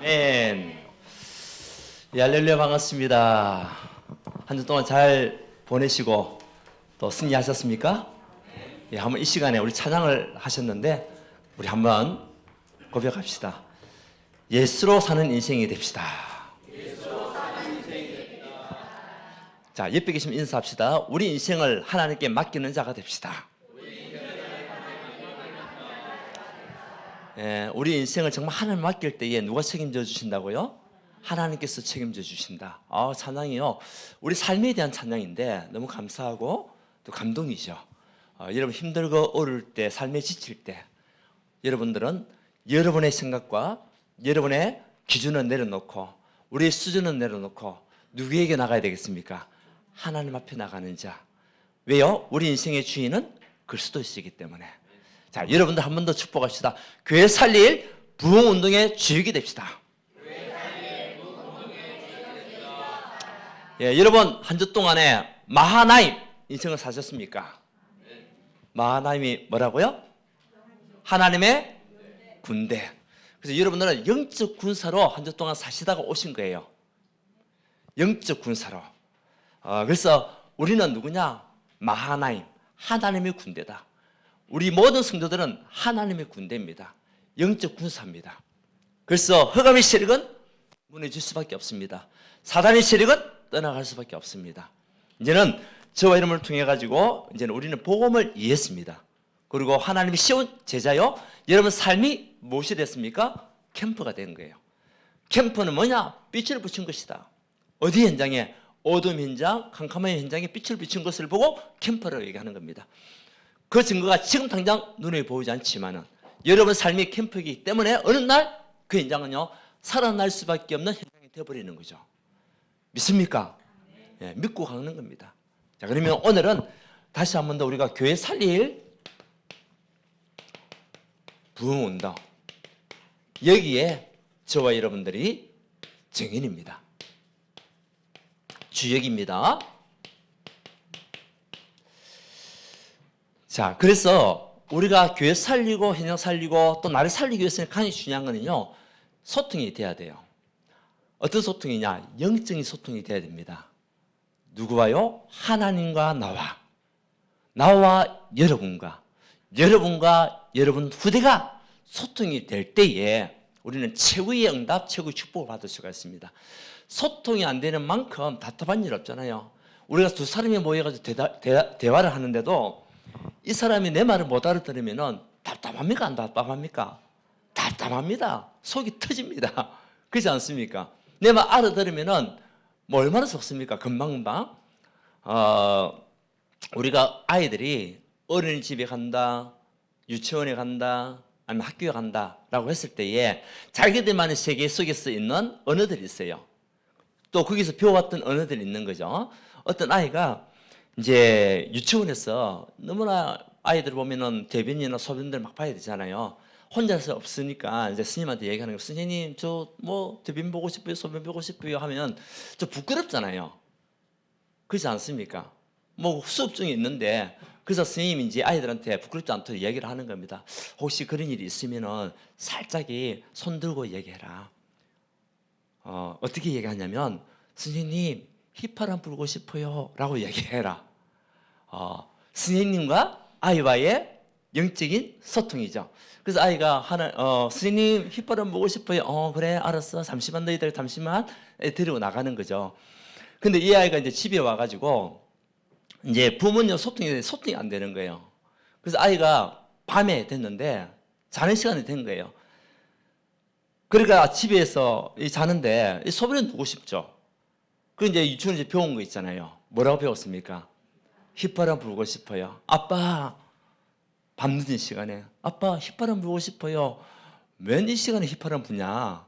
아멘. 예, 할렐루야, 반갑습니다. 한 주 동안 잘 보내시고 또 승리하셨습니까? 예, 한번 이 시간에 우리 찬양을 하셨는데 우리 한번 고백합시다. 예수로 사는 인생이 됩시다. 자, 옆에 계시면 인사합시다. 우리 인생을 하나님께 맡기는 자가 됩시다. 예, 우리 인생을 정말 하나님 맡길 때에 누가 책임져 주신다고요? 하나님께서 책임져 주신다. 찬양이요. 우리 삶에 대한 찬양인데 너무 감사하고 또 감동이죠. 여러분 힘들고 어려울 때, 삶에 지칠 때 여러분들은 여러분의 생각과 여러분의 기준을 내려놓고 우리의 수준을 내려놓고 누구에게 나가야 되겠습니까? 하나님 앞에 나가는 자. 왜요? 우리 인생의 주인은 그리스도이시기 때문에. 자, 여러분들 한 번 더 축복합시다. 교회 살릴 부흥운동의 주역이 됩시다. 예, 여러분 한 주 동안에 마하나임 인생을 사셨습니까? 마하나임이 뭐라고요? 하나님의 군대. 그래서 여러분들은 영적 군사로 한 주 동안 사시다가 오신 거예요. 영적 군사로. 그래서 우리는 누구냐? 마하나임, 하나님의 군대다. 우리 모든 성도들은 하나님의 군대입니다. 영적 군사입니다. 그래서 흑암의 세력은 무너질 수밖에 없습니다. 사단의 세력은 떠나갈 수밖에 없습니다. 이제는 저와 여러분을 통해 가지고 이제는 우리는 복음을 이해했습니다. 그리고 하나님이 씌운 제자요. 여러분 삶이 무엇이 됐습니까? 캠프가 된 거예요. 캠프는 뭐냐? 빛을 붙인 것이다. 어디 현장에? 어둠 현장, 캄캄한 현장에 빛을 비춘 것을 보고 캠프라고 얘기하는 겁니다. 그 증거가 지금 당장 눈에 보이지 않지만은 여러분 삶이 캠프이기 때문에 어느 날 그 현장은요 살아날 수밖에 없는 현장이 되어버리는 거죠. 믿습니까? 예, 믿고 가는 겁니다. 자, 그러면 오늘은 다시 한 번 더 우리가 교회 살릴 부흥운동, 여기에 저와 여러분들이 증인입니다. 주역입니다. 자, 그래서 우리가 교회 살리고 현장 살리고 또 나를 살리기 위해서는 가장 중요한 거는요 소통이 돼야 돼요. 어떤 소통이냐? 영적인 소통이 돼야 됩니다. 누구와요? 하나님과 나와 여러분과 여러분 후대가 소통이 될 때에 우리는 최후의 응답, 최후의 축복을 받을 수가 있습니다. 소통이 안 되는 만큼 답답한 일 없잖아요. 우리가 두 사람이 모여가지고 대화를 하는데도 이 사람이 내 말을 못 알아들으면 답답합니까? 안 답답합니까? 답답합니다. 속이 터집니다. 그렇지 않습니까? 내 말 알아들으면 뭐 얼마나 좋습니까? 금방금방. 우리가 아이들이 어린이집에 간다, 유치원에 간다, 아니면 학교에 간다라고 했을 때에 자기들만의 세계 속에서 있는 언어들이 있어요. 또 거기서 배워왔던 언어들이 있는 거죠. 어떤 아이가 이제 유치원에서 너무나 아이들 보면은 대변이나 소변들 막 봐야 되잖아요. 혼자서 없으니까 이제 스님한테 얘기하는 거, 선생님 저 뭐 대변 보고 싶어요, 소변 보고 싶어요 하면 좀 부끄럽잖아요. 그렇지 않습니까? 뭐 수업 중에 있는데 그래서 스님이 이제 아이들한테 부끄럽지 않도록 얘기를 하는 겁니다. 혹시 그런 일이 있으면은 살짝이 손 들고 얘기해라. 어떻게 얘기하냐면 선생님 휘파람 불고 싶어요 라고 얘기해라. 선생님과 아이와의 영적인 소통이죠. 그래서 아이가 선생님 휘파람 보고 싶어요. 그래 알았어. 잠시만 너희들 잠시만 데리고 나가는 거죠. 근데 이 아이가 이제 집에 와가지고 이제 부모님 소통이 안 되는 거예요. 그래서 아이가 밤에 됐는데 자는 시간이 된 거예요. 그러니까 집에서 자는데 소변을 누고 싶죠. 그 이제 유치원에서 배운 거 있잖아요. 뭐라고 배웠습니까? 휘파람 불고 싶어요. 아빠 밤늦은 시간에 아빠 휘파람 불고 싶어요. 웬 이 시간에 휘파람 부냐?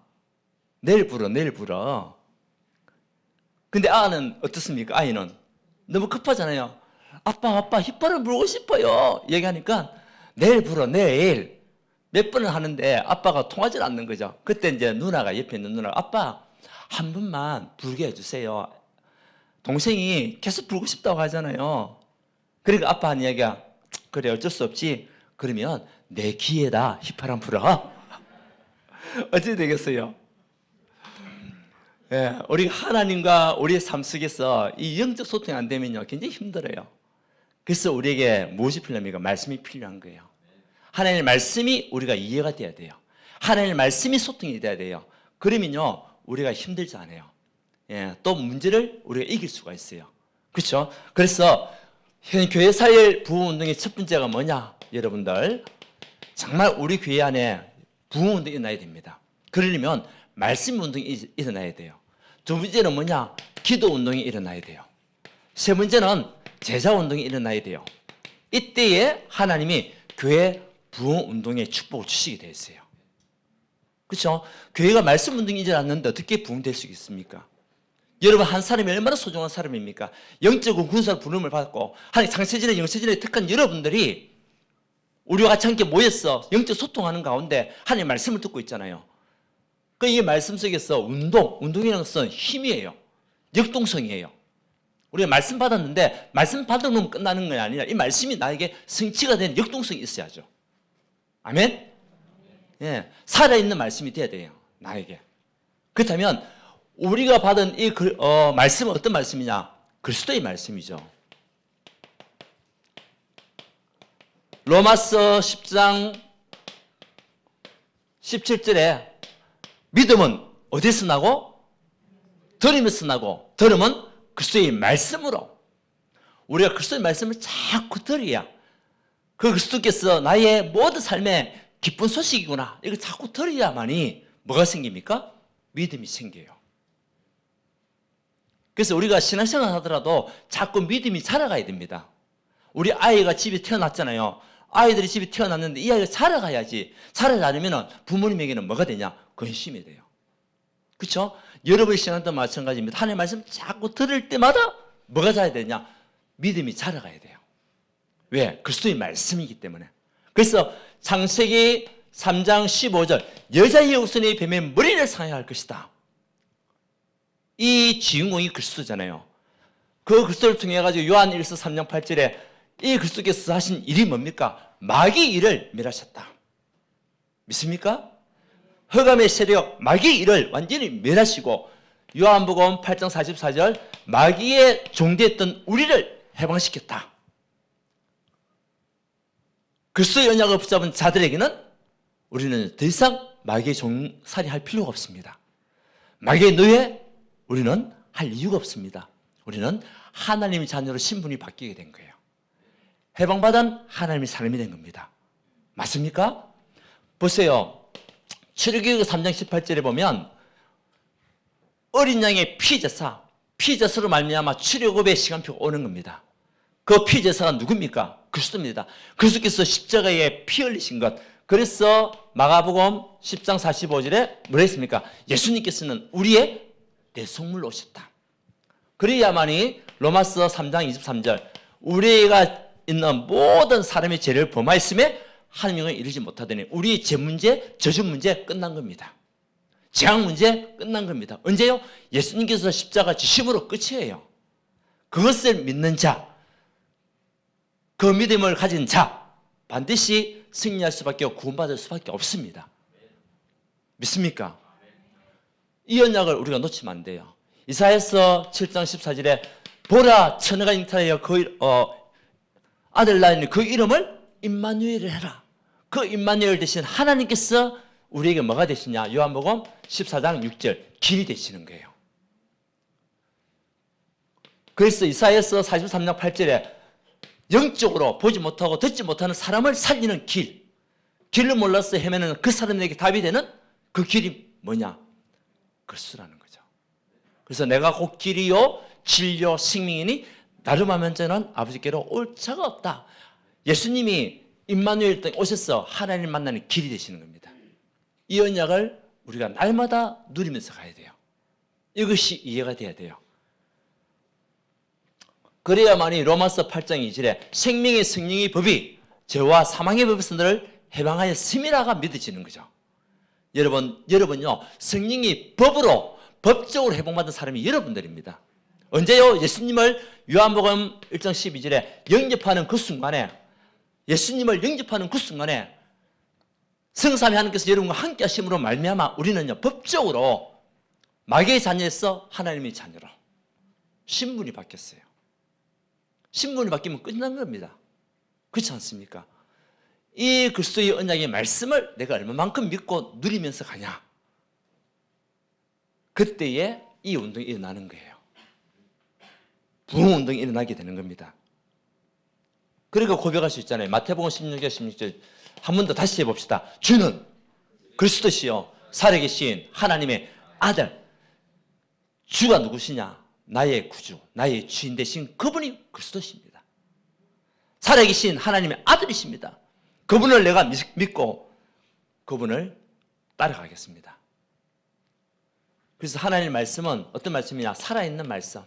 내일 불어. 근데 아는 어떻습니까? 아이는 너무 급하잖아요. 아빠 휘파람 불고 싶어요. 얘기하니까 내일 불어 내일. 몇 번을 하는데 아빠가 통하지 않는 거죠. 그때 이제 누나가 옆에 있는 누나가 아빠 한 번만 불게 해주세요. 동생이 계속 불고 싶다고 하잖아요. 그러니까 아빠 하는 얘기가 그래 어쩔 수 없지. 그러면 내 귀에다 휘파람 불어. 어찌 되겠어요? 예, 우리가 하나님과 우리의 삶 속에서 이 영적 소통이 안 되면요 굉장히 힘들어요. 그래서 우리에게 무엇이 필요합니까? 말씀이 필요한 거예요. 하나님의 말씀이 우리가 이해가 돼야 돼요. 하나님의 말씀이 소통이 돼야 돼요. 그러면요 우리가 힘들지 않아요. 예, 또 문제를 우리가 이길 수가 있어요. 그렇죠? 그래서 현 교회 사회 부흥운동의 첫 번째가 뭐냐? 여러분들 정말 우리 교회 안에 부흥운동이 일어나야 됩니다. 그러려면 말씀 운동이 일어나야 돼요. 두 번째는 뭐냐? 기도 운동이 일어나야 돼요. 세 번째는 제자 운동이 일어나야 돼요. 이때에 하나님이 교회 부흥 운동의 축복을 주시게 되어 있어요. 그렇죠? 교회가 말씀 운동이 일어났는데 어떻게 부흥될 수 있습니까? 여러분 한 사람이 얼마나 소중한 사람입니까? 영적인 군사로 부름을 받고 하나님 창세전에 영세전에 택한 여러분들이 우리와 같이 함께 모여서 영적 소통하는 가운데 하나님의 말씀을 듣고 있잖아요. 그 이 말씀 속에서 운동이라는 것은 힘이에요. 역동성이에요. 우리가 말씀 받았는데 말씀 받으면 끝나는 게 아니라 이 말씀이 나에게 성취가 되는 역동성이 있어야죠. 아멘? 예, 살아있는 말씀이 돼야 돼요. 나에게. 그렇다면 우리가 받은 이 말씀은 어떤 말씀이냐? 그리스도의 말씀이죠. 로마서 10장 17절에 믿음은 어디서 나고? 들음에서 나고 들음은 그리스도의 말씀으로. 우리가 그리스도의 말씀을 자꾸 들어야 그 그리스도께서 나의 모든 삶의 기쁜 소식이구나 이걸 자꾸 들어야만이 뭐가 생깁니까? 믿음이 생겨요. 그래서 우리가 신앙생활 하더라도 자꾸 믿음이 자라가야 됩니다. 우리 아이가 집에 태어났잖아요. 아이들이 집에 태어났는데 이 아이가 자라가야지. 자라지 않으면 부모님에게는 뭐가 되냐? 근심이 돼요. 그렇죠? 여러분의 신앙도 마찬가지입니다. 하나님의 말씀 자꾸 들을 때마다 뭐가 자라야 되냐? 믿음이 자라가야 돼요. 왜? 그리스도의 말씀이기 때문에. 그래서 창세기 3장 15절 여자의 후손이 뱀의 머리를 상해할 것이다. 이 주인공이 그리스도잖아요. 그 그리스도를 통해 가지고 요한 1서 3장 8절에 이 그리스도께서 하신 일이 뭡니까? 마귀의 일을 멸하셨다. 믿습니까? 흑암의 세력 마귀의 일을 완전히 멸하시고 요한복음 8장 44절 마귀의 종되었던 우리를 해방시켰다. 그리스도의 언약을 붙잡은 자들에게는 우리는 더 이상 마귀의 종살이 할 필요가 없습니다. 마귀의 노예 우리는 할 이유가 없습니다. 우리는 하나님의 자녀로 신분이 바뀌게 된 거예요. 해방받은 하나님의 사람이 된 겁니다. 맞습니까? 보세요. 출애굽기 3장 18절에 보면 어린 양의 피제사로 말미암아 출애굽의 시간표가 오는 겁니다. 그 피제사가 누굽니까? 그리스도입니다. 그리스도께서 십자가에 피 흘리신 것. 그래서 마가복음 10장 45절에 뭐라 했습니까? 예수님께서는 우리의 대속물로 오셨다. 그래야만이 로마서 3장 23절 우리가 있는 모든 사람의 죄를 범하였음에 하나님을 이르지 못하더니 우리의 죄 문제, 저주 문제 끝난 겁니다. 재앙 문제 끝난 겁니다. 언제요? 예수님께서 십자가 지심으로 끝이에요. 그것을 믿는 자, 그 믿음을 가진 자 반드시 승리할 수밖에 없고 구원받을 수밖에 없습니다. 믿습니까? 이 언약을 우리가 놓치면 안 돼요. 이사야서 7장 14절에 보라 처녀가 잉태하여 아들 낳으니 그 이름을 임마누엘을 해라. 그 임마누엘 대신 하나님께서 우리에게 뭐가 되시냐? 요한복음 14장 6절 길이 되시는 거예요. 그래서 이사야서 43장 8절에 영적으로 보지 못하고 듣지 못하는 사람을 살리는 길을 몰라서 헤매는 그 사람에게 답이 되는 그 길이 뭐냐? 그리스도라는 거죠. 그래서 내가 곧 길이요 진리요 생명이니 나를 하면 저는 아버지께로 올 자가 없다. 예수님이 임마누엘 땅에 오셔서 하나님 만나는 길이 되시는 겁니다. 이 언약을 우리가 날마다 누리면서 가야 돼요. 이것이 이해가 돼야 돼요. 그래야만이 로마서 8장 2절에 생명의 성령의 법이 죄와 사망의 법에서 너를 해방하여 스미라가 믿어지는 거죠. 여러분요 성령이 법적으로 해방받은 사람이 여러분들입니다. 언제요? 예수님을 요한복음 1장 12절에 영접하는 그 순간에 예수님을 영접하는 그 순간에 성삼위 하나님께서 여러분과 함께 하심으로 말미암아 우리는요 법적으로 마귀의 자녀에서 하나님의 자녀로 신분이 바뀌었어요. 신분이 바뀌면 끝난 겁니다. 그렇지 않습니까? 이 그리스도의 언약의 말씀을 내가 얼마만큼 믿고 누리면서 가냐, 그때에 이 운동이 일어나는 거예요. 부흥운동이 일어나게 되는 겁니다. 그러니까 고백할 수 있잖아요. 마태복음 16절 16절 한 번 더 다시 해봅시다. 주는 그리스도시요 살아계신 하나님의 아들. 주가 누구시냐? 나의 구주, 나의 주인 되신 그분이 그리스도십니다. 살아계신 하나님의 아들이십니다. 그분을 내가 믿고 그분을 따라가겠습니다. 그래서 하나님의 말씀은 어떤 말씀이냐? 살아있는 말씀.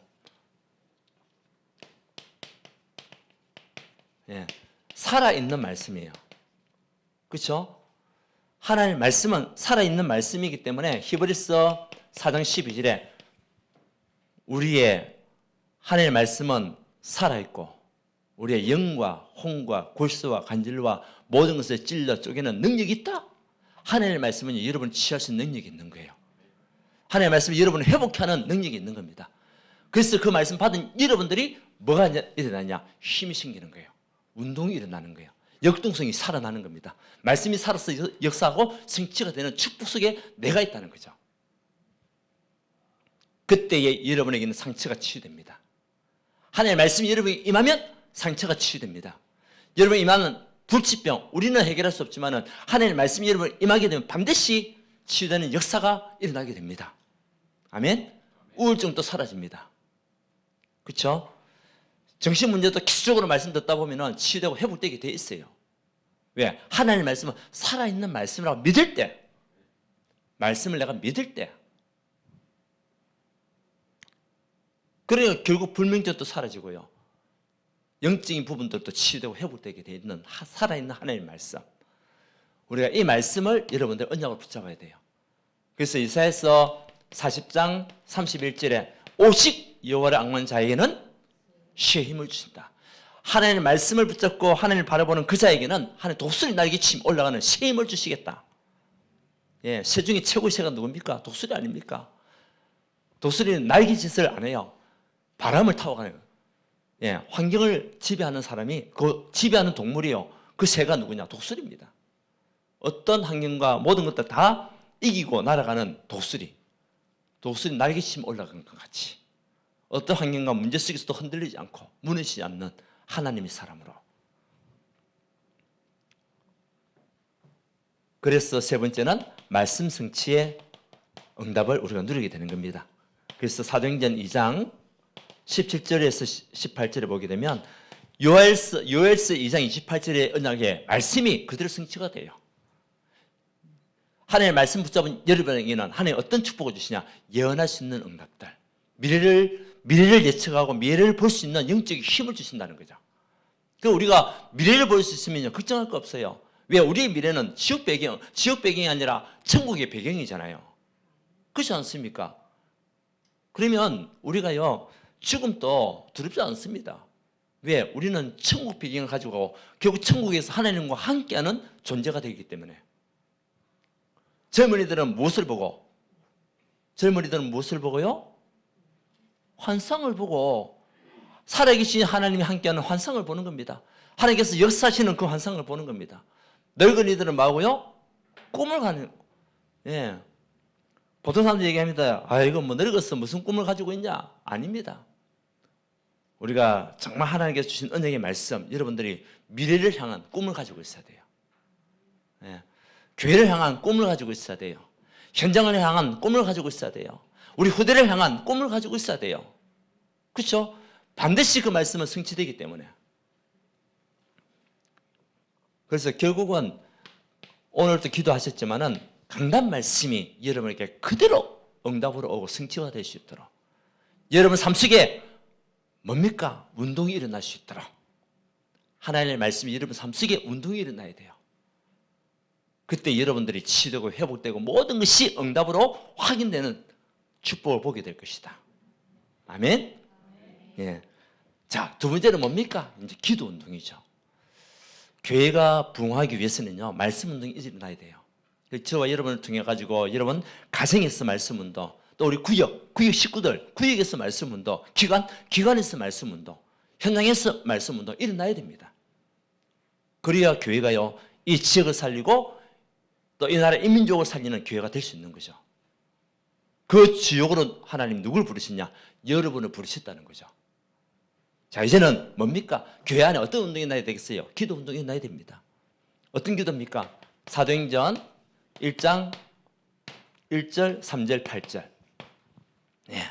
예, 살아있는 말씀이에요. 그렇죠? 하나님의 말씀은 살아있는 말씀이기 때문에 히브리서 4장 12절에 우리의 하나님의 말씀은 살아있고 우리의 영과 혼과 골수와 관절과 모든 것을 찔러 쪼개는 능력이 있다. 하나님의 말씀은 여러분을 치유할 수 있는 능력이 있는 거예요. 하나님의 말씀이 여러분을 회복하는 능력이 있는 겁니다. 그래서 그 말씀 받은 여러분들이 뭐가 일어나냐? 힘이 생기는 거예요. 운동이 일어나는 거예요. 역동성이 살아나는 겁니다. 말씀이 살아서 역사하고 성취가 되는 축복 속에 내가 있다는 거죠. 그때에 여러분에게는 상처가 치유됩니다. 하나님의 말씀이 여러분에게 임하면 상처가 치유됩니다. 여러분이 임하는 불치병, 우리는 해결할 수 없지만 하나님의 말씀이 여러분에게 임하게 되면 반드시 치유되는 역사가 일어나게 됩니다. 아멘? 우울증도 사라집니다. 그렇죠? 정신 문제도 기술적으로 말씀 듣다 보면 치유되고 회복되게 돼 있어요. 왜? 하나님의 말씀은 살아있는 말씀이라고 믿을 때, 말씀을 내가 믿을 때, 그러니까 결국 불면증도 사라지고요. 영적인 부분들도 치유되고 회복되게 돼 있는 살아있는 하나님의 말씀. 우리가 이 말씀을 여러분들 언약으로 붙잡아야 돼요. 그래서 이사야서 40장 31절에 오직 여호와를 앙망하는 자에게는 쉬의 힘을 주신다. 하나님의 말씀을 붙잡고 하나님을 바라보는 그 자에게는 하나님 독수리 날개 침 올라가는 쉬의 힘을 주시겠다. 예, 새 중에 최고의 새가 누굽니까? 독수리 아닙니까? 독수리는 날개짓을 안 해요. 바람을 타고 가요. 예, 환경을 지배하는 사람이, 그 지배하는 동물이요. 그 새가 누구냐? 독수리입니다. 어떤 환경과 모든 것들 다 이기고 날아가는 독수리. 독수리 날개침 올라간 것 같이 어떤 환경과 문제 속에서도 흔들리지 않고 무너지지 않는 하나님의 사람으로. 그래서 세 번째는 말씀 성취의 응답을 우리가 누리게 되는 겁니다. 그래서 사도행전 2장 17절에서 18절에 보게 되면 요엘서 2장 28절의 언약의 말씀이 그대로 성취가 돼요. 하나님의 말씀 붙잡은 여러분에게는 하나님 어떤 축복을 주시냐? 예언할 수 있는 응답들, 미래를 예측하고 미래를 볼 수 있는 영적인 힘을 주신다는 거죠. 그 우리가 미래를 볼 수 있으면 걱정할 거 없어요. 왜? 우리의 미래는 지옥 배경이 아니라 천국의 배경이잖아요. 그렇지 않습니까? 그러면 우리가요 죽음도 두렵지 않습니다. 왜? 우리는 천국 배경을 가지고 결국 천국에서 하나님과 함께하는 존재가 되기 때문에. 젊은이들은 무엇을 보고? 젊은이들은 무엇을 보고요? 환상을 보고, 살아계신 하나님이 함께하는 환상을 보는 겁니다. 하나님께서 역사하시는 그 환상을 보는 겁니다. 늙은이들은 뭐하고요? 꿈을 가는. 예. 보통 사람들이 얘기합니다. 아, 이거 뭐 늙었어 무슨 꿈을 가지고 있냐? 아닙니다. 우리가 정말 하나님께서 주신 언약의 말씀, 여러분들이 미래를 향한 꿈을 가지고 있어야 돼요. 예. 교회를 향한 꿈을 가지고 있어야 돼요. 현장을 향한 꿈을 가지고 있어야 돼요. 우리 후대를 향한 꿈을 가지고 있어야 돼요. 그렇죠? 반드시 그 말씀은 성취되기 때문에. 그래서 결국은 오늘도 기도하셨지만은 강단 말씀이 여러분에게 그대로 응답으로 오고 성취가 될 수 있도록, 여러분 삶 속에 뭡니까? 운동이 일어날 수 있도록 하나님의 말씀이 여러분 삶 속에 운동이 일어나야 돼요. 그때 여러분들이 치유되고 회복되고 모든 것이 응답으로 확인되는 축복을 보게 될 것이다. 아멘? 예. 자, 두 번째는 뭡니까? 이제 기도 운동이죠. 교회가 부흥하기 위해서는요, 말씀 운동이 일어나야 돼요. 저와 여러분을 통해 가지고 여러분 가정에서 말씀 운동, 또 우리 구역 식구들, 구역에서 말씀 운동, 기관에서 말씀 운동, 현장에서 말씀 운동 일어나야 됩니다. 그래야 교회가요, 이 지역을 살리고 또 이 나라 인민족을 살리는 교회가 될 수 있는 거죠. 그 주역으로 하나님 누굴 부르시냐? 여러분을 부르셨다는 거죠. 자, 이제는 뭡니까? 교회 안에 어떤 운동이 나야 되겠어요? 기도 운동이 나야 됩니다. 어떤 기도입니까? 사도행전 1장 1절, 3절, 8절. 네.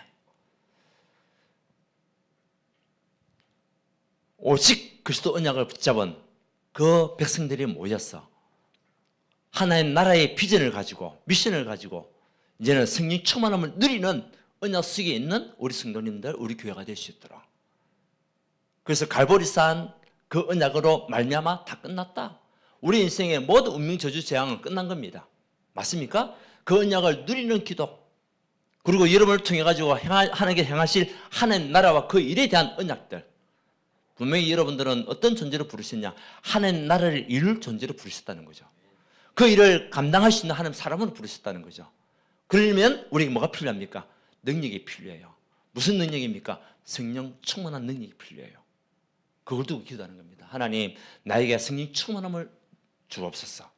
오직 그리스도 언약을 붙잡은 그 백성들이 모였어. 하나님 나라의 비전을 가지고, 미션을 가지고 이제는 성령 충만함을 누리는 언약 속에 있는 우리 성도님들, 우리 교회가 될 수 있도록. 그래서 갈보리산 그 언약으로 말미암아 다 끝났다. 우리 인생의 모든 운명 저주 재앙은 끝난 겁니다. 맞습니까? 그 언약을 누리는 기도, 그리고 여러분을 통해 가지고 하나님께 행하실 하나님 나라와 그 일에 대한 언약들. 분명히 여러분들은 어떤 존재로 부르셨냐? 하나님 나라를 이룰 존재로 부르셨다는 거죠. 그 일을 감당할 수 있는 하나님 사람으로 부르셨다는 거죠. 그러려면 우리에게 뭐가 필요합니까? 능력이 필요해요. 무슨 능력입니까? 성령 충만한 능력이 필요해요. 그걸 두고 기도하는 겁니다. 하나님, 나에게 성령 충만함을 주옵소서.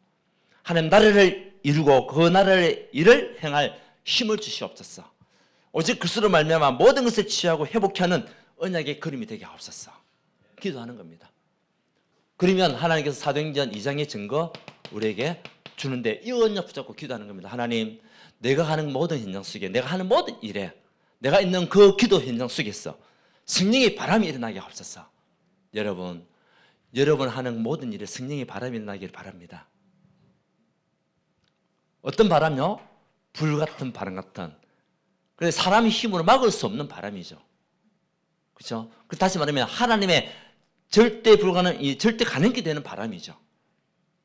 하나님 나라를 이루고 그 나라의 일을 행할 힘을 주시옵소서. 오직 그리스도로 말미암아 모든 것을 취하고 회복케 하는 언약의 그림이 되게 하옵소서. 기도하는 겁니다. 그러면 하나님께서 사도행전 2장의 증거 우리에게 주는데 이 언약 붙잡고 기도하는 겁니다. 하나님, 내가 하는 모든 현장 속에, 내가 하는 모든 일에, 내가 있는 그 기도 현장 속에서 성령의 바람이 일어나게 하옵소서. 여러분 하는 모든 일에 성령의 바람이 일어나기를 바랍니다. 어떤 바람요? 불 같은 바람 같은. 그래서 사람의 힘으로 막을 수 없는 바람이죠. 그렇죠? 다시 말하면 하나님의 절대 불가능, 절대 가능이 되는 바람이죠.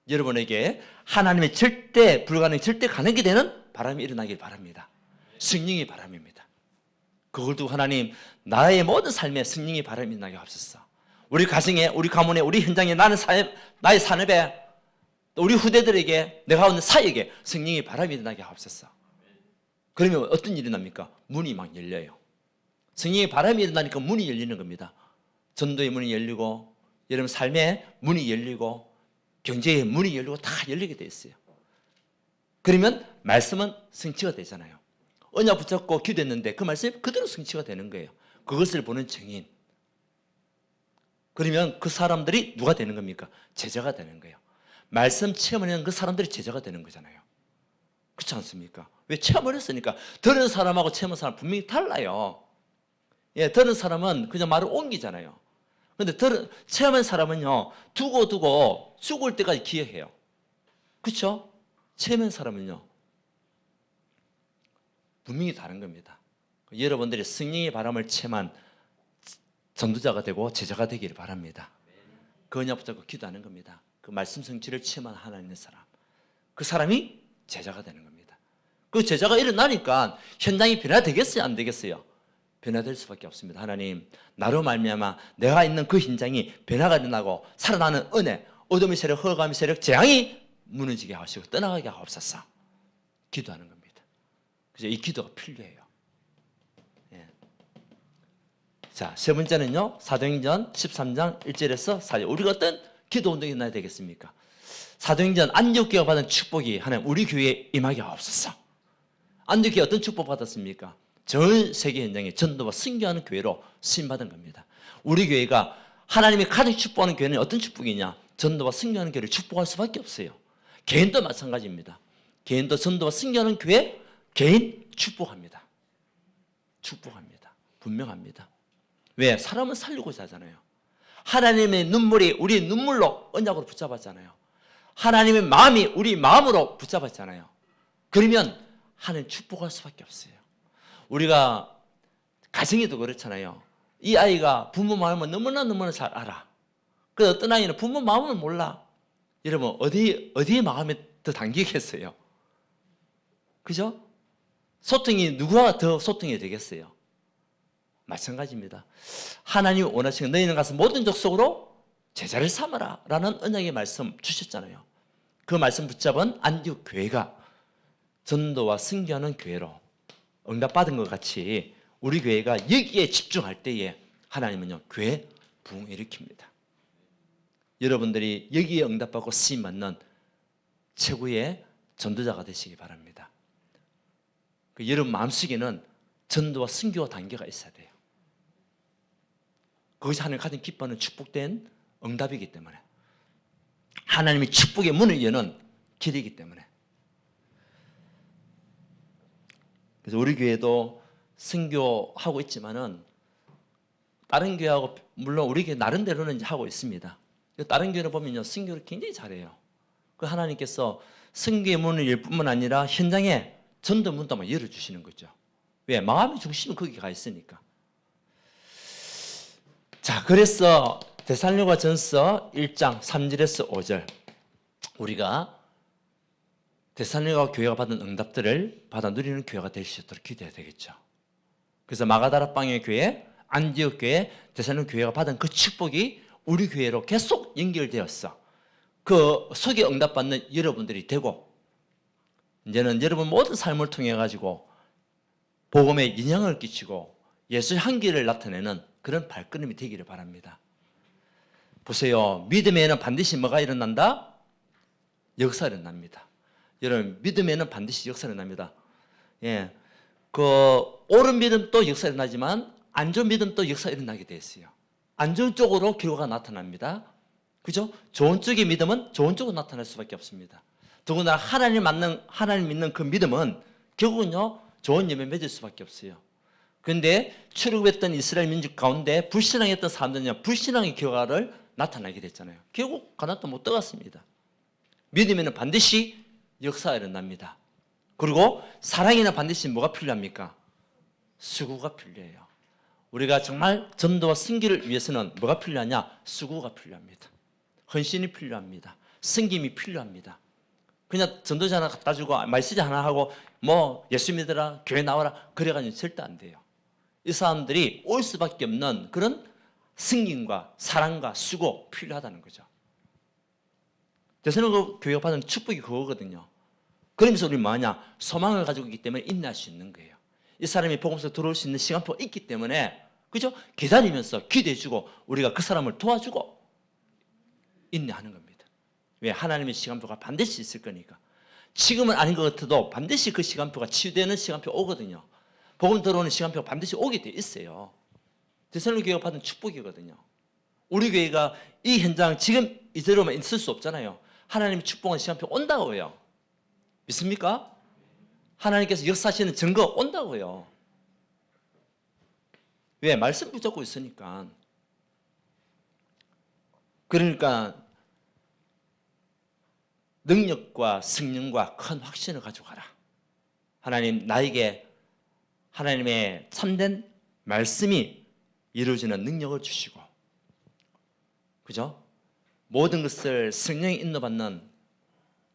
여러분에게 하나님의 절대 불가능, 절대 가능이 되는 바람이 일어나길 바랍니다. 성령의 바람입니다. 그걸 두고 하나님, 나의 모든 삶에 성령의 바람이 일어나게 하옵소서. 우리 가정에, 우리 가문에, 우리 현장에, 나의 산업에, 또 우리 후대들에게, 내가 하는 사역에 성령의 바람이 일어나게 하옵소서. 그러면 어떤 일이 납니까? 문이 막 열려요. 성령의 바람이 일어나니까 문이 열리는 겁니다. 전도의 문이 열리고, 여러분 삶의 문이 열리고, 경제의 문이 열리고 다 열리게 돼 있어요. 그러면 말씀은 성취가 되잖아요. 언약 붙잡고 기도했는데 그 말씀이 그대로 성취가 되는 거예요. 그것을 보는 증인. 그러면 그 사람들이 누가 되는 겁니까? 제자가 되는 거예요. 말씀 체험을 하는 그 사람들이 제자가 되는 거잖아요. 그렇지 않습니까? 왜 체험을 했으니까. 들은 사람하고 체험한 사람 분명히 달라요. 예, 들은 사람은 그냥 말을 옮기잖아요. 그런데 체험한 사람은요, 두고 죽을 때까지 기억해요. 그렇죠? 체험한 사람은요, 분명히 다른 겁니다. 여러분들이 성령의 바람을 체험한 전도자가 되고 제자가 되기를 바랍니다. 그 언약 붙잡고 기도하는 겁니다. 그 말씀 성취를 체험한 하나님의 사람, 그 사람이 제자가 되는 겁니다. 그 제자가 일어나니까 현장이 변화되겠어요? 안 되겠어요? 변화될 수밖에 없습니다. 하나님, 나로 말미암아 내가 있는 그 현장이 변화가 일어나고 살아나는 은혜, 어둠의 세력, 허감의 세력, 재앙이 무너지게 하시고 떠나가게 하옵소서. 기도하는 겁니다. 그래서 이 기도가 필요해요. 예. 자, 세 번째는요, 사도행전 13장 1절에서 4절. 우리가 어떤 기도 운동이 있어야 되겠습니까? 사도행전 안디옥교회가 받은 축복이 하나님 우리 교회에 임하게 하옵소서. 안디옥교회 어떤 축복 받았습니까? 전 세계 현장에 전도와 선교하는 교회로 쓰임받은 겁니다. 우리 교회가 하나님이 가장 축복하는 교회는 어떤 축복이냐? 전도와 선교하는 교회를 축복할 수밖에 없어요. 개인도 마찬가지입니다. 개인도 전도와 선교하는 교회, 개인 축복합니다. 축복합니다. 분명합니다. 왜? 사람은 살리고자 하잖아요. 하나님의 눈물이 우리의 눈물로 언약으로 붙잡았잖아요. 하나님의 마음이 우리 마음으로 붙잡았잖아요. 그러면 하나님 축복할 수밖에 없어요. 우리가 가정에도 그렇잖아요. 이 아이가 부모 마음을 너무나 잘 알아. 그래서 어떤 아이는 부모 마음을 몰라. 여러분 어디에 마음에 더 담기겠어요? 그죠? 소통이 누구와 더 소통이 되겠어요? 마찬가지입니다. 하나님이 원하시는 너희는 가서 모든 족속으로 제자를 삼아라 라는 언약의 말씀 주셨잖아요. 그 말씀 붙잡은 안디옥 교회가 전도와 선교하는 교회로 응답받은 것 같이 우리 교회가 여기에 집중할 때에 하나님은요 교회 부흥을 일으킵니다. 여러분들이 여기에 응답받고 쓰임받는 최고의 전도자가 되시기 바랍니다. 여러분 마음속에는 전도와 선교와 단계가 있어야 돼요. 그것이 하나님 가장 기뻐하는 축복된 응답이기 때문에, 하나님이 축복의 문을 여는 길이기 때문에. 그래서 우리 교회도 선교하고 있지만은 다른 교회하고 물론 우리 교회 나름대로는 이제 하고 있습니다. 다른 교회를 보면요 선교를 굉장히 잘해요. 그 하나님께서 선교의 문을 열 뿐만 아니라 현장에 전도 문도 막 열어주시는 거죠. 왜? 마음의 중심은 거기 가 있으니까. 자, 그래서 데살로니가전서 1장 3절에서 5절 우리가 데살로니가 교회가 받은 응답들을 받아 누리는 교회가 될 수 있도록 기도해야 되겠죠. 그래서 마가다락방의 교회, 안디옥 교회, 데살로니가 교회가 받은 그 축복이 우리 교회로 계속 연결되었어. 그 속에 응답받는 여러분들이 되고, 이제는 여러분 모든 삶을 통해 가지고 복음에 영향을 끼치고 예수의 향기를 나타내는 그런 발걸음이 되기를 바랍니다. 보세요. 믿음에는 반드시 뭐가 일어난다? 역사가 일어납니다. 여러분 믿음에는 반드시 역사가 일어납니다. 예, 그 옳은 믿음도 역사가 일어나지만 안 좋은 믿음도 역사가 일어나게 돼 있어요. 안 좋은 쪽으로 결과가 나타납니다. 그죠? 좋은 쪽의 믿음은 좋은 쪽으로 나타날 수밖에 없습니다. 더군다나 하나님 믿는 그 믿음은 결국은요 좋은 열매 맺을 수밖에 없어요. 그런데 출애굽했던 이스라엘 민족 가운데 불신앙했던 사람들은요 불신앙의 결과를 나타나게 됐잖아요. 결국 가나안도 못 들어갔습니다. 믿음에는 반드시 역사가 일어납니다. 그리고 사랑에는 반드시 뭐가 필요합니까? 수고가 필요해요. 우리가 정말 전도와 승기를 위해서는 뭐가 필요하냐? 수고가 필요합니다. 헌신이 필요합니다. 승김이 필요합니다. 그냥 전도자 하나 갖다 주고 메시지 하나 하고 뭐 예수 믿으라 교회 나와라 그래가지고 절대 안 돼요. 이 사람들이 올 수밖에 없는 그런 승김과 사랑과 수고 필요하다는 거죠. 데살로니가 교회가 받은 축복이 그거거든요. 그러면서 우리 뭐하냐? 소망을 가지고 있기 때문에 인내할 수 있는 거예요. 이 사람이 복음서 들어올 수 있는 시간표가 있기 때문에 그죠? 기다리면서 기대해주고 우리가 그 사람을 도와주고 인내하는 겁니다. 왜? 하나님의 시간표가 반드시 있을 거니까. 지금은 아닌 것 같아도 반드시 그 시간표가 치유되는 시간표가 오거든요. 복음 들어오는 시간표가 반드시 오게 돼 있어요. 데살로니가 교회가 받은 축복이거든요. 우리 교회가 이 현장 지금 이대로만 있을 수 없잖아요. 하나님의 축복한 시간표 온다고요. 믿습니까? 하나님께서 역사하시는 증거 온다고요. 왜? 말씀 붙잡고 있으니까. 그러니까 능력과 성령과 큰 확신을 가지고 가라. 하나님 나에게 하나님의 참된 말씀이 이루어지는 능력을 주시고 그죠? 모든 것을 성령이 인도받는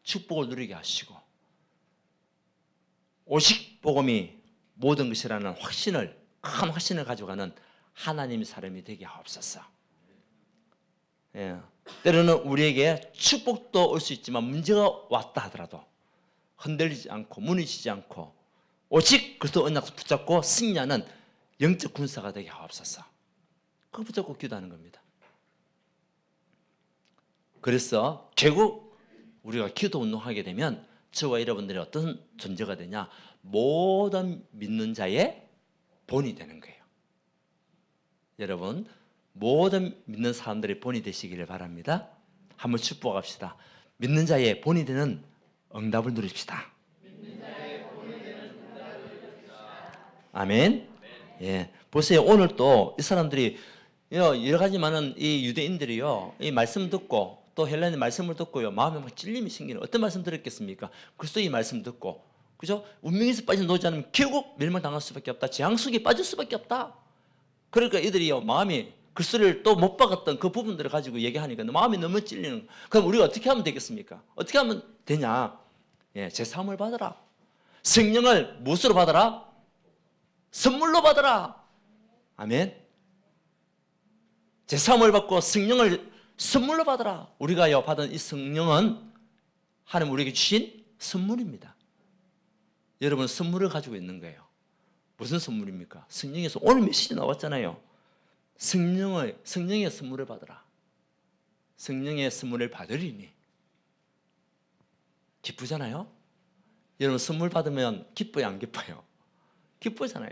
축복을 누리게 하시고 오직 복음이 모든 것이라는 확신을 큰 확신을 가져가는 하나님의 사람이 되게 하옵소서. 예. 때로는 우리에게 축복도 올 수 있지만 문제가 왔다 하더라도 흔들리지 않고 무너지지 않고 오직 그리스도 언약을 붙잡고 승리하는 영적 군사가 되게 하옵소서. 그거 붙잡고 기도하는 겁니다. 그래서 결국 우리가 기도 운동하게 되면 저와 여러분들이 어떤 존재가 되냐? 모든 믿는 자의 본이 되는 거예요. 여러분 모든 믿는 사람들의 본이 되시기를 바랍니다. 한번 축복합시다. 믿는 자의 본이 되는 응답을 누립시다. 아멘. 예, 보세요. 오늘 또 이 사람들이 여러 가지 많은 이 유대인들이요, 이 말씀 듣고 또 헬라의 말씀을 듣고요, 마음에 막 찔림이 생기는 어떤 말씀 들었겠습니까? 그리스도의 말씀 듣고, 그죠? 운명에서 빠져나오지 않으면 결국 멸망당할 수밖에 없다. 재앙 속에 빠질 수밖에 없다. 그러니까 이들이요, 마음이 그리스도를 또 못 박았던 그 부분들을 가지고 얘기하니까 마음이 너무 찔리는. 그럼 우리가 어떻게 하면 되겠습니까? 어떻게 하면 되냐? 예, 제사함을 받아라. 성령을 무엇으로 받아라? 선물로 받아라. 아멘. 제사함을 받고 성령을 선물로 받아라. 우리가 받은 이 성령은 하나님 우리에게 주신 선물입니다. 여러분 선물을 가지고 있는 거예요. 무슨 선물입니까? 성령에서 오늘 메시지 나왔잖아요. 성령의 선물을 받으라. 성령의 선물을 받으리니. 기쁘잖아요. 여러분 선물 받으면 기뻐요, 안 기뻐요? 기쁘잖아요.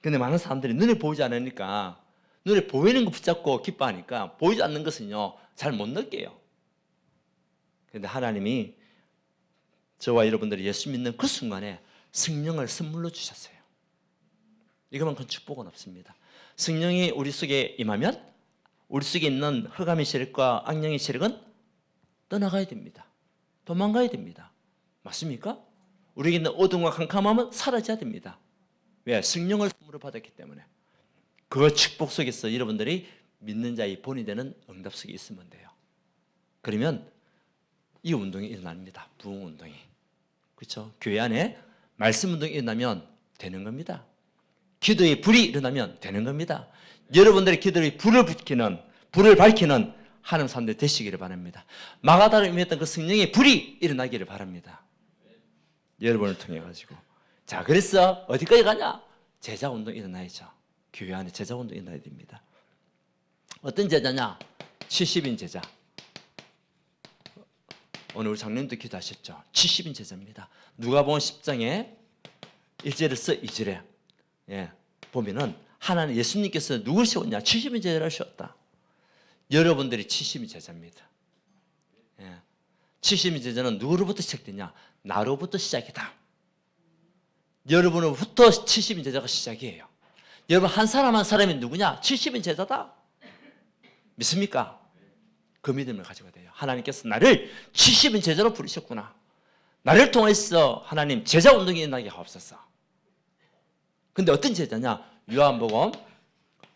근데 많은 사람들이 눈에 보이지 않으니까, 눈에 보이는 거 붙잡고 기뻐하니까 보이지 않는 것은요 잘 못 느껴요. 그런데 하나님이 저와 여러분들이 예수 믿는 그 순간에 성령을 선물로 주셨어요. 이거만큼 축복은 없습니다. 성령이 우리 속에 임하면 우리 속에 있는 흑암의 세력과 악령의 세력은 떠나가야 됩니다. 도망가야 됩니다. 맞습니까? 우리에게 있는 어둠과 캄캄함은 사라져야 됩니다. 왜? 성령을 선물로 받았기 때문에. 그 축복 속에서 여러분들이 믿는 자의 본이 되는 응답 속에 있으면 돼요. 그러면 이 운동이 일어납니다. 부흥 운동이. 그렇죠? 교회 안에 말씀 운동이 일어나면 되는 겁니다. 기도의 불이 일어나면 되는 겁니다. 여러분들의 기도의 불을 밝히는 하나님 사람들 되시기를 바랍니다. 마가다로 임했던 그 성령의 불이 일어나기를 바랍니다. 여러분을 통해 가지고. 자, 그래서 어디까지 가냐? 제자 운동 일어나야죠. 교회 안에 제자 운동 일어나야 됩니다. 어떤 제자냐? 70인 제자. 오늘 우리 장로님도 기도하셨죠. 70인 제자입니다. 누가복음 10장에 1절에서 2절에 보면은 하나님 예수님께서 누굴 세웠냐? 70인 제자를 세웠다. 여러분들이 70인 제자입니다. 70인 제자는 누구로부터 시작되냐? 나로부터 시작이다. 여러분으로부터 70인 제자가 시작이에요. 여러분 한 사람 한 사람이 누구냐? 70인 제자다. 믿습니까? 그 믿음을 가지고 돼요. 하나님께서 나를 70인 제자로 부르셨구나. 나를 통해서 하나님 제자 운동이 일어나게 하옵소서. 근데 어떤 제자냐? 요한복음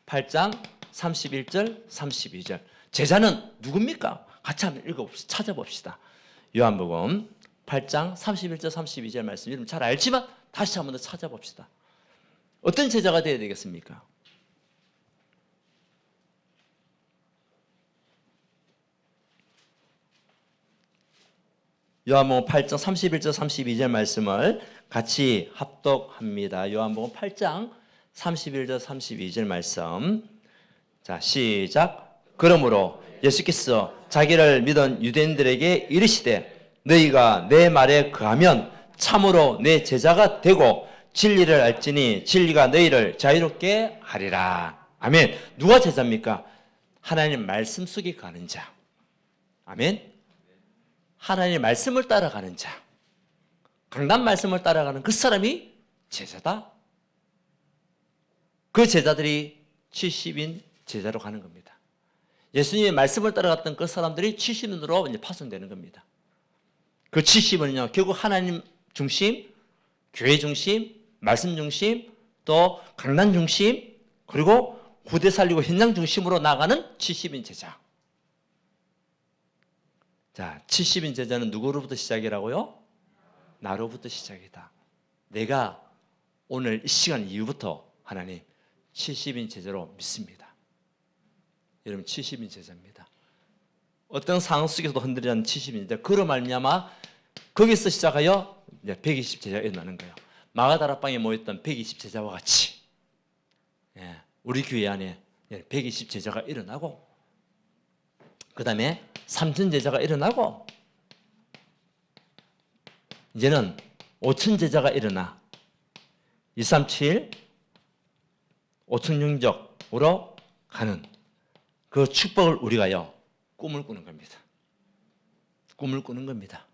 8장 31절 32절. 제자는 누굽니까? 같이 한번 읽어봅시다. 찾아봅시다. 요한복음 8장 31절 32절 말씀 여러분 잘 알지만 다시 한번 더 찾아봅시다. 어떤 제자가 되어야 되겠습니까? 요한복음 8장 31절 32절 말씀을 같이 합독합니다. 요한복음 8장 31절 32절 말씀. 자, 시작. 그러므로 예수께서 자기를 믿은 유대인들에게 이르시되 너희가 내 말에 거하면 참으로 내 제자가 되고 진리를 알지니 진리가 너희를 자유롭게 하리라. 아멘. 누가 제자입니까? 하나님 말씀 속에 가는 자. 아멘. 하나님의 말씀을 따라가는 자. 강단 말씀을 따라가는 그 사람이 제자다. 그 제자들이 70인 제자로 가는 겁니다. 예수님의 말씀을 따라갔던 그 사람들이 70인으로 이제 파송되는 겁니다. 그 70은요, 결국 하나님 중심, 교회 중심, 말씀 중심, 또 강단 중심, 그리고 후대 살리고 현장 중심으로 나가는 70인 제자. 자, 70인 제자는 누구로부터 시작이라고요? 나로부터 시작이다. 내가 오늘 이 시간 이후부터 하나님 70인 제자로 믿습니다. 여러분 70인 제자입니다. 어떤 상황 속에서도 흔들리지 않는 70인 제자. 그로 말미암아 거기서 시작하여 이제 120 제자가 일어나는 거예요. 마가다락방에 모였던 120 제자와 같이 우리 교회 안에 120 제자가 일어나고 그 다음에 3천 제자가 일어나고 이제는 5천 제자가 일어나 237 5천 영적으로 가는 그 축복을 우리가요 꿈을 꾸는 겁니다. 꿈을 꾸는 겁니다.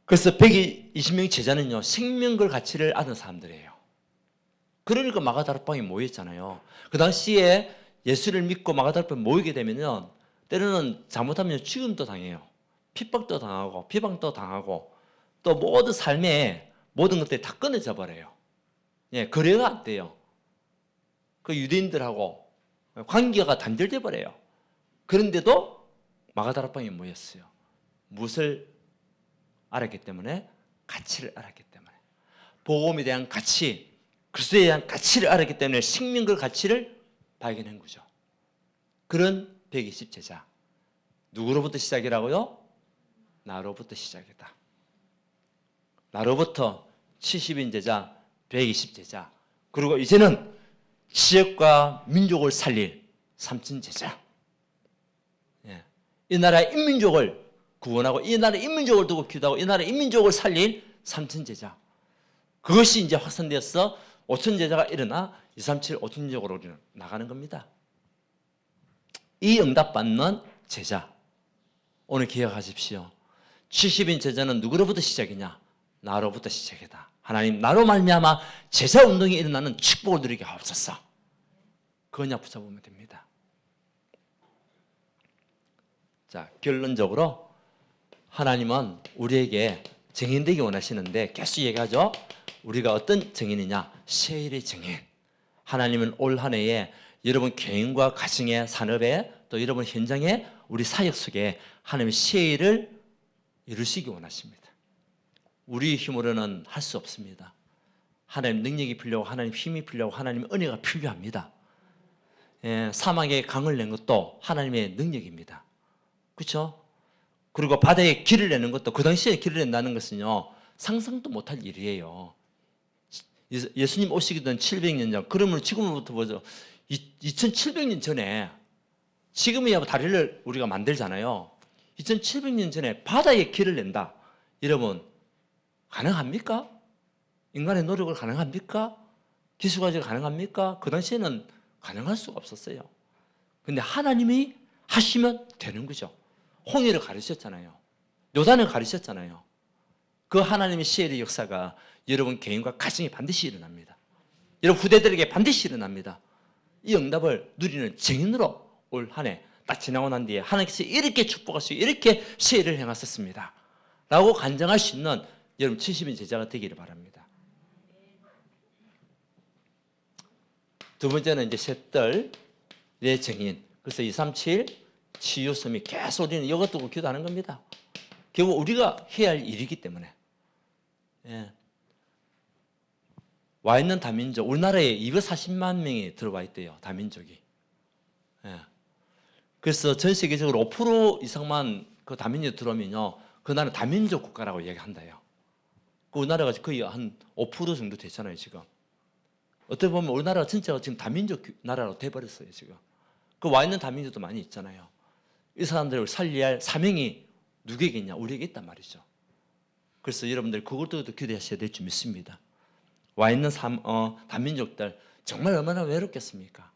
그래서 120명 제자는요 생명걸 가치를 아는 사람들이에요. 그러니까 마가다락방에 모였잖아요. 그 당시에 예수를 믿고 마가다락방에 모이게 되면요 때로는 잘못하면 죽음도 당해요. 핍박도 당하고 비방도 당하고 또 모든 삶에 모든 것들이 다 끊어져 버려요. 거래가 안 돼요. 그 유대인들하고 관계가 단절돼 버려요. 그런데도 마가다락방에 모였어요. 무엇을 알았기 때문에? 가치를 알았기 때문에. 복음에 대한 가치, 그리스도에 대한 가치를 알았기 때문에 생명의 가치를 발견한 거죠. 그런 120 제자. 누구로부터 시작이라고요? 나로부터 시작이다. 나로부터 70인 제자, 120 제자. 그리고 이제는 지역과 민족을 살릴 3천 제자. 예. 이 나라의 인민족을 구원하고 이 나라의 인민족을 두고 기도하고 이 나라의 인민족을 살릴 3천 제자. 그것이 이제 확산되어서 5천 제자가 일어나 237 5천족으로 나가는 겁니다. 이 응답받는 제자, 오늘 기억하십시오. 70인 제자는 누구로부터 시작이냐? 나로부터 시작이다. 하나님, 나로 말미암아 제자 운동이 일어나는 축복을 누리게 하옵소서. 그거냐 붙여보면 됩니다. 자, 결론적으로 하나님은 우리에게 증인되기 원하시는데 계속 얘기하죠. 우리가 어떤 증인이냐? 세일의 증인. 하나님은 올 한 해에 여러분 개인과 가정의 산업에 또 여러분 현장에 우리 사역 속에 하나님의 세일을 이루시기 원하십니다. 우리 힘으로는 할 수 없습니다. 하나님 능력이 필요하고 하나님 힘이 필요하고 하나님 은혜가 필요합니다. 사막에 강을 낸 것도 하나님의 능력입니다. 그렇죠? 그리고 바다에 길을 내는 것도 그 당시에 길을 낸다는 것은요 상상도 못할 일이에요. 예수님 오시기 전 700년 전, 그러면 지금으로부터 보죠. 2700년 전에, 지금이야 다리를 우리가 만들잖아요. 2700년 전에 바다에 길을 낸다. 여러분, 가능합니까? 인간의 노력을 가능합니까? 기술가지고 가능합니까? 그 당시에는 가능할 수가 없었어요. 근데 하나님이 하시면 되는 거죠. 홍해를 가르쳤잖아요. 요단을 가르쳤잖아요. 그 하나님의 시엘의 역사가 여러분 개인과 가정에 반드시 일어납니다. 여러분 후대들에게 반드시 일어납니다. 이 응답을 누리는 증인으로 올 한 해 딱 지나고 난 뒤에 하나님께서 이렇게 축복하시고 이렇게 시엘을 행하셨습니다 라고 간증할 수 있는 여러분 70인 제자가 되기를 바랍니다. 두 번째는 이제 셋들의 증인. 그래서 237 치유섬이 계속 우리는 이것 두고 기도하는 겁니다. 결국 우리가 해야 할 일이기 때문에. 예. 와 있는 다민족, 우리나라에 240만 명이 들어와 있대요. 다민족이. 예. 그래서 전 세계적으로 5% 이상만 그 다민족이 들어오면요, 그 나라는 다민족 국가라고 얘기한다요. 그 우리나라가 거의 한 5% 정도 되잖아요, 지금. 어떻게 보면 우리나라가 진짜 지금 다민족 나라로 돼버렸어요, 지금. 그 와 있는 다민족도 많이 있잖아요. 이 사람들을 살려야 할 사명이 누구에게 있냐? 우리에게 있단 말이죠. 그래서 여러분들 그것도 기대하셔야 될 줄 믿습니다. 와 있는 다민족들 정말 얼마나 외롭겠습니까?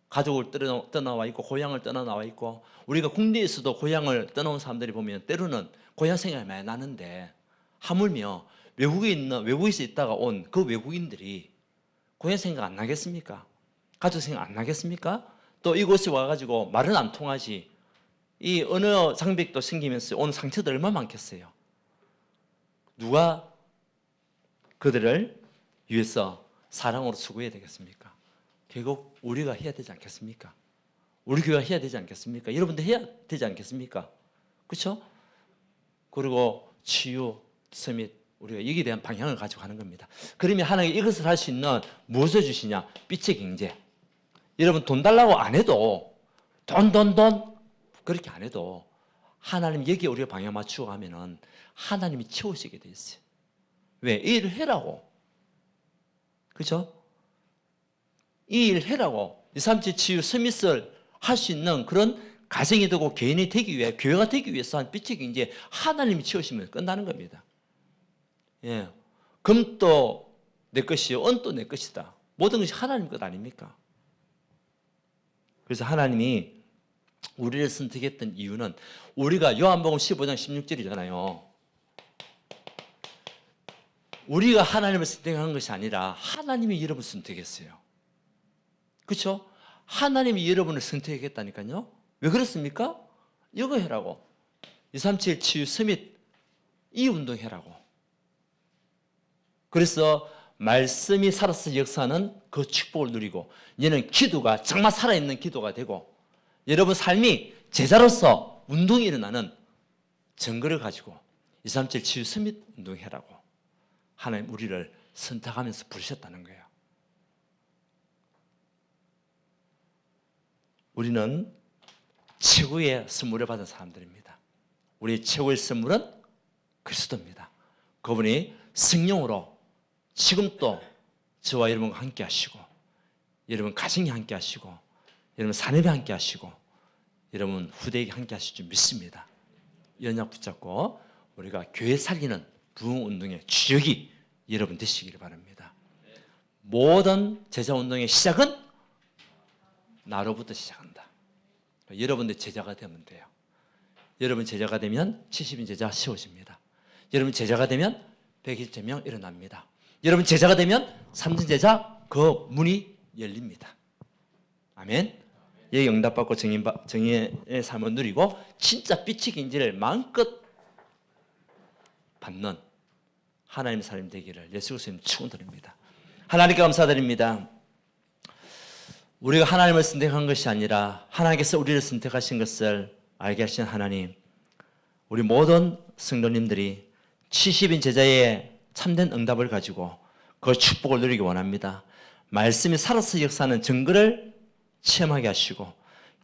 가족을 떠나와 있고 고향을 떠나와 있고, 우리가 군대에서도 고향을 떠나온 사람들이 보면 때로는 고향 생각이 많이 나는데, 하물며 외국에서 있다가 온 그 외국인들이 고향 생각 안 나겠습니까? 가족 생각 안 나겠습니까? 또 이곳에 와가지고 말은 안 통하지, 이 언어 장벽도 생기면서 오는 상처도 얼마나 많겠어요. 누가 그들을 위해서 사랑으로 수고해야 되겠습니까? 결국 우리가 해야 되지 않겠습니까? 우리 교회가 해야 되지 않겠습니까? 여러분들 해야 되지 않겠습니까? 그렇죠? 그리고 치유, 서밋, 우리가 여기에 대한 방향을 가지고 가는 겁니다. 그러면 하나님 이것을 할 수 있는 무엇을 주시냐? 빛의 경제. 여러분 돈 달라고 안 해도, 돈 그렇게 안 해도 하나님 여기에 우리가 방향 맞추고 가면은 하나님이 채우시게 돼 있어요. 왜? 이 일을 해라고. 그렇죠? 이 일을 해라고. 237 치유 서밋을 할 수 있는 그런 가정이 되고 개인이 되기 위해, 교회가 되기 위해서 한 빛의 경제 하나님이 채우시면 끝나는 겁니다. 예. 금도 내 것이요, 은도 내 것이다. 모든 것이 하나님 것 아닙니까? 그래서 하나님이 우리를 선택했던 이유는, 우리가 요한복음 15장 16절이잖아요. 우리가 하나님을 선택한 것이 아니라 하나님이 여러분을 선택했어요. 그렇죠? 하나님이 여러분을 선택했다니까요. 왜 그렇습니까? 이거 해라고. 237 치유 서밋, 이 운동 해라고. 그래서 말씀이 살아서 역사하는 그 축복을 누리고, 얘는 기도가 정말 살아있는 기도가 되고, 여러분 삶이 제자로서 운동이 일어나는 증거를 가지고 237 치유 서밋 운동해라고 하나님 우리를 선택하면서 부르셨다는 거예요. 우리는 최고의 선물을 받은 사람들입니다. 우리의 최고의 선물은 그리스도입니다. 그분이 성령으로 지금 또 저와 여러분과 함께 하시고, 여러분 가정에 함께 하시고, 여러분 산업에 함께 하시고, 여러분 후대에게 함께 하실 줄 믿습니다. 이 언약 붙잡고 우리가 교회 살리는 부흥운동의 주역이 여러분 되시기를 바랍니다. 모든 제자운동의 시작은 나로부터 시작한다. 여러분들 제자가 되면 돼요. 여러분 제자가 되면 70인 제자 세워집니다. 여러분 제자가 되면 120명 일어납니다. 여러분 제자가 되면 3천 제자 그 문이 열립니다. 아멘. 여기 응답받고 정의의 삶을 누리고 진짜 빛의 인지를 마음껏 받는 하나님의 사람 되기를 예수 그리스도님 축원드립니다. 하나님께 감사드립니다. 우리가 하나님을 선택한 것이 아니라 하나님께서 우리를 선택하신 것을 알게 하신 하나님, 우리 모든 성도님들이 70인 제자의 참된 응답을 가지고 그 축복을 누리기 원합니다. 말씀이 살아서 역사하는 증거를 체험하게 하시고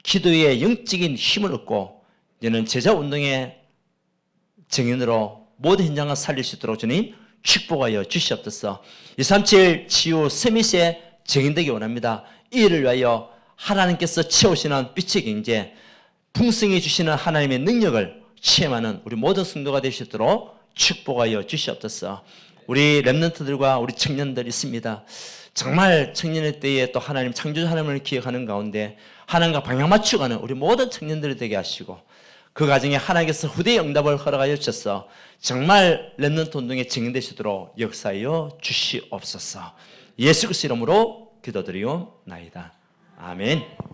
기도의 영적인 힘을 얻고 이제는 제자운동의 증인으로 모든 현장을 살릴 수 있도록 주님 축복하여 주시옵소서. 237 치유 서밋의 증인되기 원합니다. 이 일을 위하여 하나님께서 채우시는 빛의 경제, 풍성해 주시는 하나님의 능력을 체험하는 우리 모든 성도가 되실 수 있도록 축복하여 주시옵소서. 우리 렘넌트들과 우리 청년들 있습니다. 정말 청년의 때에 또 하나님 창조주 하나님을 기억하는 가운데 하나님과 방향 맞추가는 우리 모든 청년들이 되게 하시고 그 과정에 하나님께서 후대의 응답을 허락하여 주셔서 정말 렘넌트 운동에 증인되시도록 역사하여 주시옵소서. 예수 그리스도 이름으로 기도드리옵나이다. 아멘.